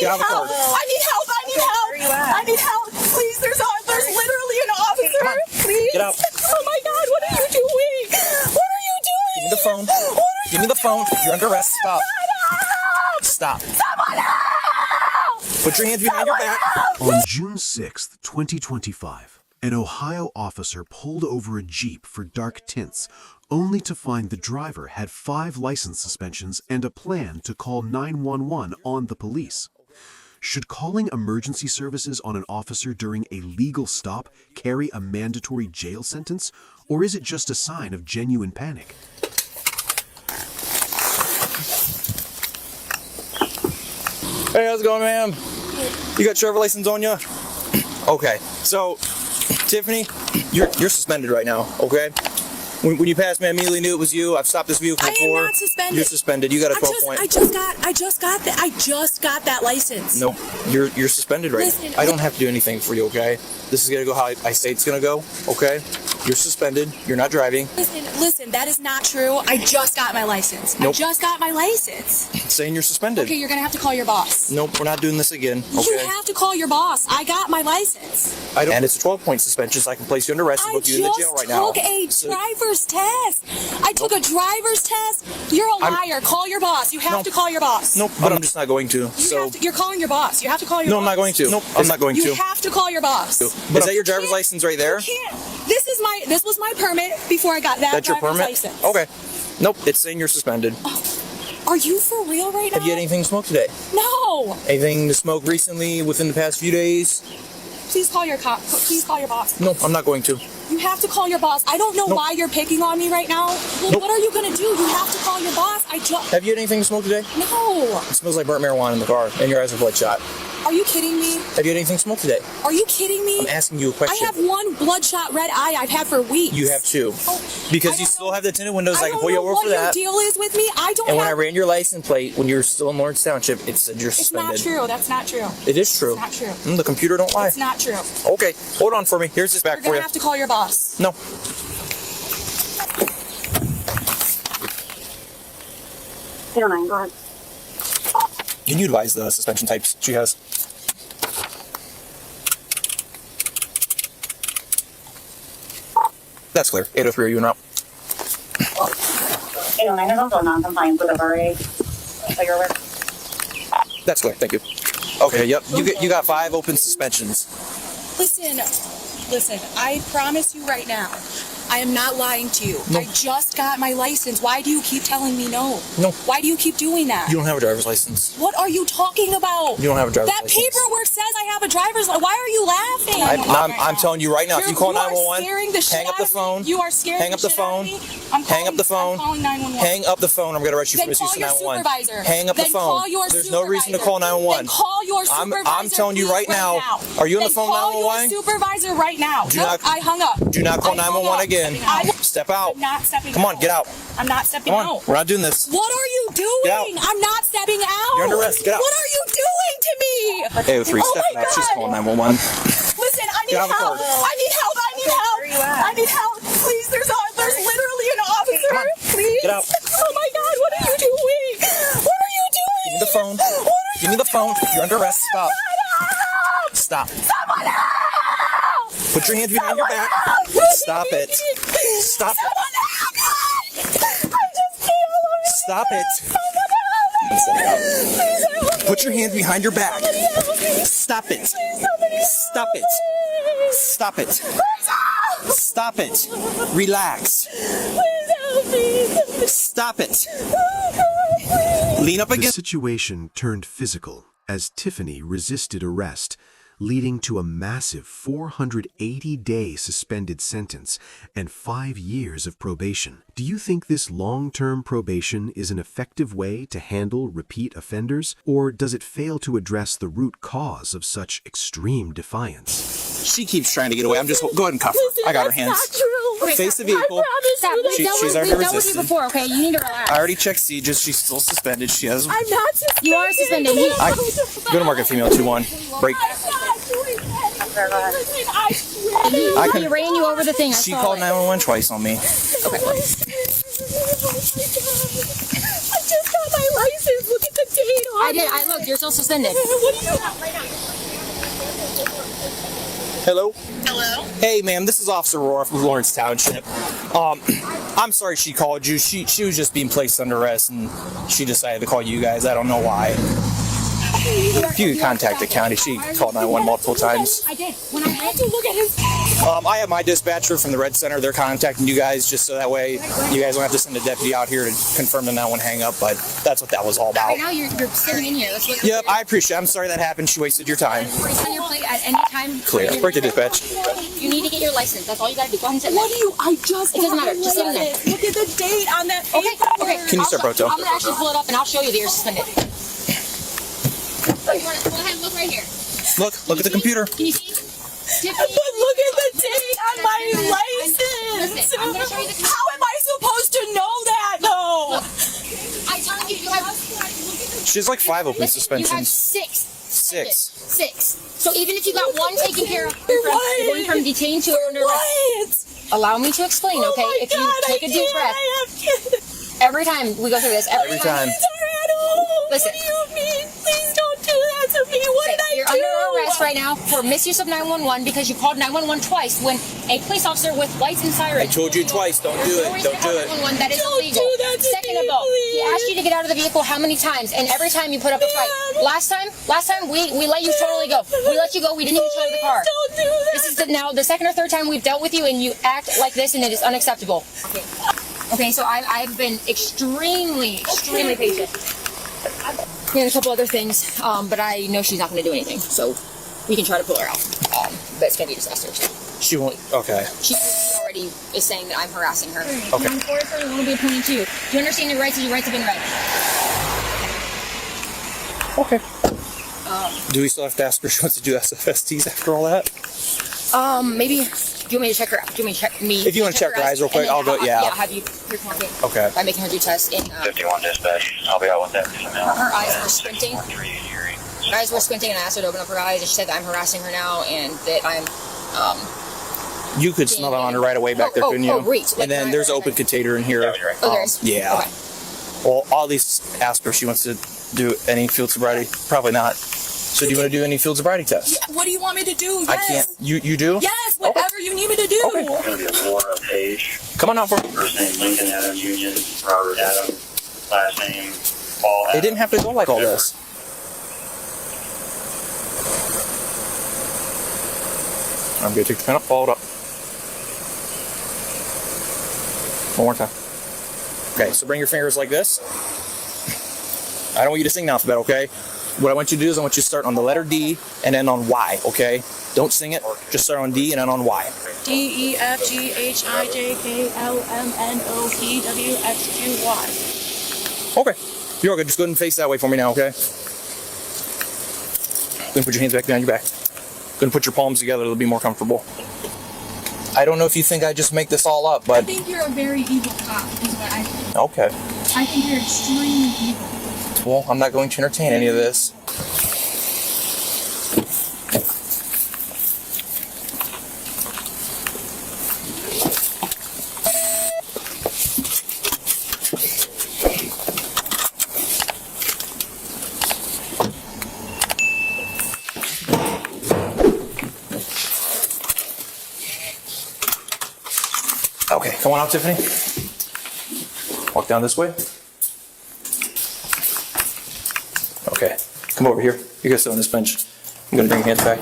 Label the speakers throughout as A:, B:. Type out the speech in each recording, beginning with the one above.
A: need help. I need help. I need help.
B: Where are you at?
A: I need help. Please, there's literally an officer. Please.
C: Get out.
A: Oh my God, what are you doing? What are you doing?
C: Give me the phone.
A: What are
C: Give me the phone. You're under arrest. Stop.
A: Help!
C: Stop.
A: Someone help!
C: Put your hands behind your back.
D: On June 6th, 2025, an Ohio officer pulled over a Jeep for dark tints, only to find the driver had 5 license suspensions and a plan to call 911 on the police. Should calling emergency services on an officer during a legal stop carry a mandatory jail sentence, or is it just a sign of genuine panic?
C: Hey, how's it going, ma'am? You got driver license on you? Okay, so Tiffany, you're suspended right now. Okay. When you passed me, I immediately knew it was you. I've stopped this vehicle before.
A: I am not suspended.
C: You're suspended. You got a 12 point.
A: I just got that license.
C: Nope. You're suspended right
A: Listen,
C: now. I don't have to do anything for you, okay? This is gonna go how I say it's gonna go, okay? You're suspended. You're not driving.
A: Listen, that is not true. I just got my license.
C: Nope.
A: I just got my license.
C: It's saying you're suspended.
A: Okay, you're gonna have to call your boss.
C: Nope, we're not doing this again, okay?
A: You have to call your boss. I got my license.
C: And it's a 12-point suspension, so I can place you under arrest and put you in the jail right now.
A: I just took a driver's test. I took a driver's test. You're a liar. Call your boss. You have to call your boss.
C: Nope, but I'm just not going to.
A: You're calling your boss. You have to call your boss.
C: No, I'm not going to. Nope, I'm not going to.
A: You have to call your boss.
C: Is that your driver's license right there?
A: You can't. This was my permit before I got that
C: That's your
A: driver's
C: permit?
A: license.
C: Okay. Nope, it's saying you're suspended.
A: Are you for real right now?
C: Have you had anything to smoke today?
A: No.
C: Anything to smoke recently within the past few days?
A: Please call your Please call your boss.
C: No, I'm not going to.
A: You have to call your boss. I don't know why you're picking on me right now. Well, what are you gonna do? You have to call your boss.
C: Have you had anything to smoke today?
A: No.
C: It smells like burnt marijuana in the car, and your eyes are bloodshot.
A: Are you kidding me?
C: Have you had anything to smoke today?
A: Are you kidding me?
C: I'm asking you a question.
A: I have one bloodshot red eye I've had for weeks.
C: You have 2. Because you still have the tinted windows. I can pull you over for that.
A: I don't know what your deal is with me. I don't
C: And when I ran your license plate, when you were still in Lawrence Township, it said you're suspended.
A: It's not true. That's not true.
C: It is true.
A: It's not true.
C: The computer don't lie.
A: It's not true.
C: Okay, hold on for me. Here's this back
A: You're
C: for
A: gonna
C: you.
A: have to call your boss.
C: No.
B: Go ahead.
C: Can you advise the suspension types she has? That's clear. 803, are you en route?
B: 809 is also non-compliant with a VRA. So you're aware.
C: That's clear, thank you. Okay, yep. You got 5 open suspensions.
A: Listen, I promise you right now, I am not lying to you.
C: No.
A: I just got my license. Why do you keep telling me no?
C: No.
A: Why do you keep doing that?
C: You don't have a driver's license.
A: What are you talking about?
C: You don't have a driver's
A: that
C: license.
A: That paperwork says I have a driver's license. Why are you laughing?
C: I'm telling you right now, if you call 911,
A: hang
C: up the phone.
A: You are scaring
C: hang up the phone.
A: Hang up the phone. I'm calling 911.
C: Hang up the phone. I'm going to arrest you for misuse of 911. Hang up the phone. There's no reason to call 911.
A: Then call your supervisor.
C: I'm telling you right now. Are you on the phone 911?
A: Call your supervisor right now. I hung up.
C: Do not call 911 again. Step out.
A: I'm not stepping
C: Come on,
A: out.
C: get out.
A: I'm not stepping
C: Come on.
A: out.
C: We're not doing this.
A: What are you doing?
C: Get out.
A: I'm not stepping out.
C: You're under arrest. Get out.
A: What are you doing to me?
C: 803, step out. She's calling 911.
A: Listen, I need help. I need help. I need help.
B: Where are you at?
A: I need help. Please, there's literally an officer. Please.
C: Get out.
A: Oh my God, what are you doing? What are you doing?
C: Give me the phone. Give me the phone. You're under arrest. Stop. Stop.
A: Someone help!
C: Put your hands behind your back. Stop it. Stop. Stop it. Put your hands behind your back. Stop it. Stop it. Stop it. Stop it. Relax. Stop it. Lean up
D: The
C: against.
D: situation turned physical as Tiffany resisted arrest, leading to a massive 480-day suspended sentence and 5 years of probation. Do you think this long-term probation is an effective way to handle repeat offenders, or does it fail to address the root cause of such extreme defiance?
C: She keeps trying to get away. I'm just go ahead and cuff her. I got her hands. Face the vehicle. She's already resisted.
E: Before, okay? You need to relax.
C: I already checked sieges. She's still suspended. She has.
A: I'm not suspended.
E: You are suspended.
C: Go to market female 2-1. Break.
E: He ran you over the thing.
C: She called 911 twice on me.
A: I just got my license. Look at the date on
E: I did. I looked. You're still suspended.
A: What do you
C: Hello?
B: Hello?
C: Hey, ma'am, this is Officer Rohr from Lawrence Township. I'm sorry she called you. She was just being placed under arrest, and she decided to call you guys. I don't know why. If you could contact the county, she called 911 multiple times.
E: I did. When I
A: have to look at his.
C: I have my dispatcher from the Red Center. They're contacting you guys just so that way you guys don't have to send a deputy out here to confirm the 911 hang up, but that's what that was all about.
E: Right now, you're sitting in here. Let's look.
C: Yep, I appreciate it. I'm sorry that happened. She wasted your time.
E: On your plate at any time.
C: Clear. Break the dispatch.
E: You need to get your license. That's all you got to do. Go ahead and sit
A: What
E: there.
A: do you? I just.
E: It doesn't matter. Just sit in there.
A: Look at the date on that paper.
E: Okay.
C: Can you start, Proto?
E: I'm gonna actually pull it up and I'll show you that you're suspended. Go ahead and look right here.
C: Look at the computer.
E: Can you see?
A: But look at the date on my license.
E: Listen, I'm gonna show you the.
A: How am I supposed to know that though?
E: I tell you, you have.
C: She has like 5 open
E: Listen, you have
C: suspensions.
E: 6.
C: 6.
E: So even if you got one taken care of, going from detained to under arrest.
A: What?
E: Allow me to explain,
A: Oh
E: okay?
A: my
E: If you
A: God,
E: take
A: I
E: a deep
A: can't.
E: breath.
A: I have kids.
E: Every time we go through this, every
C: Time.
A: Kids are at home.
E: Listen.
A: What do you mean? Please don't do that to me. What did I
E: You're
A: do?
E: under arrest right now for misuse of 911 because you called 911 twice when a police officer with lights and sirens.
C: I told you twice, don't do it, don't do it.
E: 911, that is
A: Don't
E: illegal.
A: do that to
E: Second
A: me,
E: of all, he
A: please.
E: asked you to get out of the vehicle how many times? And every time you put up a fight. Last time we let you totally go. We let you go. We didn't even show you the car.
A: Don't do that.
E: This is now the second or third time we've dealt with you, and you act like this, and it is unacceptable. Okay, so I've been extremely patient. And a couple other things, but I know she's not going to do anything, so we can try to pull her out. But it's going to be a disaster. So.
C: She won't. Okay.
E: She already is saying that I'm harassing her.
C: Okay.
E: And unfortunately, it will be appointed to you. Do you understand your rights? Your rights have been read.
C: Okay. Do we still have to ask her if she wants to do SFSTs after all that?
E: Maybe. Do you want me to check her out? Do you want me to check me?
C: If you want to check her eyes real quick, I'll go. Yeah.
E: Yeah, I'll have you. Here's one thing.
C: Okay.
E: By making her do tests. And,
F: 51 dispatch. I'll be out with that email.
E: her eyes were squinting.
F: 613 Erie.
E: Her eyes were squinting, and I asked her to open up her eyes, and she said that I'm harassing her now, and that I'm.
C: You could smell it on her right away back there, couldn't you?
E: Reach.
C: And then there's an open container in here.
E: Oh, there is.
C: Yeah.
E: Okay.
C: Well, I'll at least ask her if she wants to do any field sobriety. Probably not. So do you want to do any field sobriety tests?
A: Yeah, what do you want me to do? Yes.
C: I can't. You do?
A: Yes, whatever you need me to do.
C: Okay.
F: It's going to be Laura Page.
C: Come on out for.
F: First name Lincoln Adam Union. Robert Adam. Last name Paul Adam.
C: It didn't have to go like all this. I'm gonna take the pen up, follow it up. One more time. Okay, so bring your fingers like this. I don't want you to sing the alphabet, okay? What I want you to do is I want you to start on the letter D and end on Y, okay? Don't sing it, just start on D and end on Y.
A: D E F G H I J K L M N O P W X Q Y.
C: Okay, you're all good. Just go ahead and face that way for me now, okay? Go and put your hands back behind your back. Go ahead and put your palms together, it'll be more comfortable. I don't know if you think I just make this all up,
A: I
C: but...
A: think you're a very evil cop, is what I think.
C: Okay.
A: I think you're extremely evil.
C: Well, I'm not going to entertain any of this. Okay, come on out, Tiffany. Walk down this way. Okay, come over here. You're gonna sit on this bench. I'm gonna bring your hands back.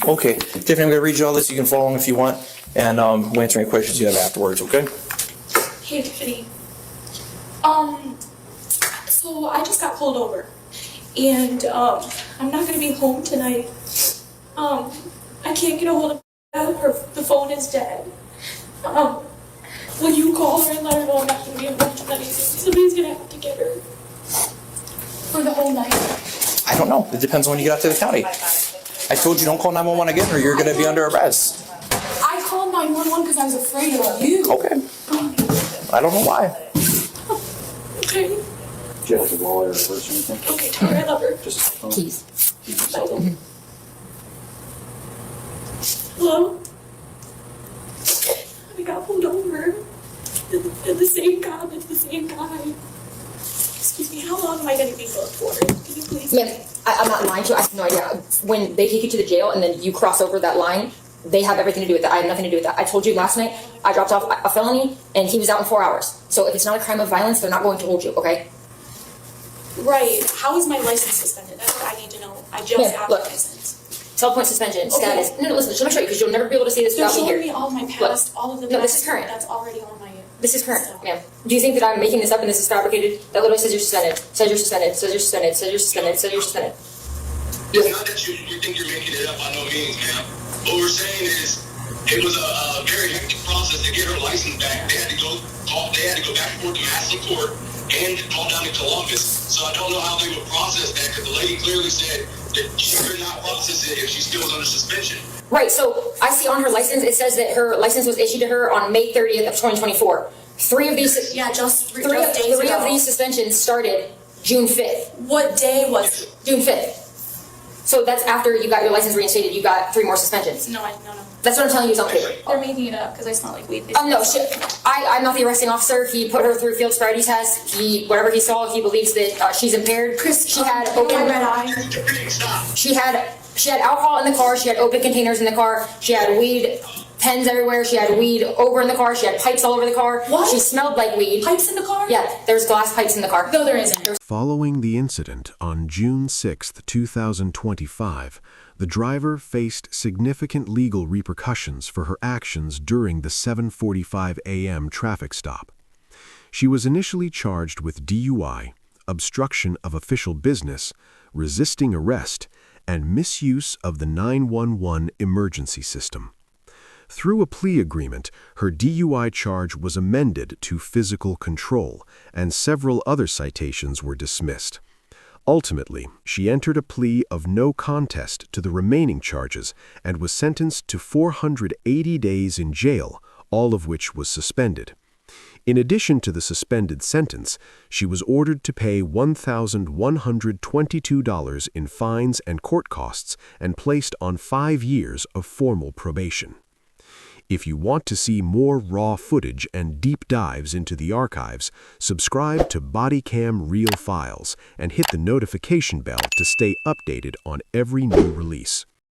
C: Okay, Tiffany, I'm gonna read you all this. You can follow along if you want, and we'll answer any questions you have afterwards, okay?
G: Hey, Tiffany. So I just got pulled over, and I'm not gonna be home tonight. I can't get a hold of her. The phone is dead. Will you call her and let her know I'm not gonna be home tonight? Somebody's gonna have to get her for the whole night.
C: I don't know. It depends on when you get out to the county. I told you don't call 911 again, or you're gonna be under arrest.
G: I called 911 because I was afraid of you.
C: Okay. I don't know why.
G: Okay.
F: Do you have to go over first or anything?
G: Okay, tell her I love her.
F: Just
E: Keys.
G: Hello? We got pulled over. the same cop, it's the same guy. Excuse me, how long am I going to be booked for? Can you please?
E: Ma'am, I'm not lying to you. I have no idea. When they take you to the jail and then you cross over that line, they have everything to do with that. I have nothing to do with that. I told you last night I dropped off a felony and he was out in 4 hours. So if it's not a crime of violence, they're not going to hold you, okay?
G: Right. How is my license suspended? That's what I need to know. I just
E: Ma'am,
G: have
E: look.
G: a license.
E: 12-point suspension,
G: Okay.
E: status. No, listen, let me show you because you'll never be able to see this
G: They're
E: without me
G: showing
E: here.
G: me all my past, all of the
E: No,
G: past.
E: this is current.
G: That's already on my.
E: This is current,
G: stuff.
E: ma'am. Do you think that I'm making this up and this is fabricated? That literally says you're suspended, says you're suspended, says you're suspended, says you're suspended, says you're suspended.
H: It's not that you think you're making it up by no means, ma'am. What we're saying is it was a very hectic process to get her license back. They had to go back and forth to Madison Court and call down to Columbus. So I don't know how they would process that because the lady clearly said that she could not process it if she still was under suspension.
E: Right, so I see on her license, it says that her license was issued to her on May 30th of 2024. Three of these suspensions started June 5th.
G: What day was it?
E: June 5th. So that's after you got your license reinstated, you got 3 more suspensions.
G: No.
E: That's what I'm telling you is on paper.
G: They're making it up because I smell like weed.
E: No, shit. I'm not the arresting officer. He put her through field sobriety test. Whatever he saw, he believes that she's impaired. She had open
G: red eye.
E: She had alcohol in the car. She had open containers in the car. She had weed pens everywhere. She had weed over in the car. She had pipes all over the car.
G: What?
E: She smelled like weed.
G: Pipes in the car?
E: Yeah, there's glass pipes in the car.
G: No, there isn't.
D: Following the incident on June 6, 2025, the driver faced significant legal repercussions for her actions during the 7:45 a.m. traffic stop. She was initially charged with DUI, obstruction of official business, resisting arrest, and misuse of the 911 emergency system. Through a plea agreement, her DUI charge was amended to physical control, and several other citations were dismissed. Ultimately, she entered a plea of no contest to the remaining charges and was sentenced to 480 days in jail, all of which was suspended. In addition to the suspended sentence, she was ordered to pay $1,122 in fines and court costs and placed on 5 years of formal probation. If you want to see more raw footage and deep dives into the archives, subscribe to Bodycam Real Files and hit the notification bell to stay updated on every new release.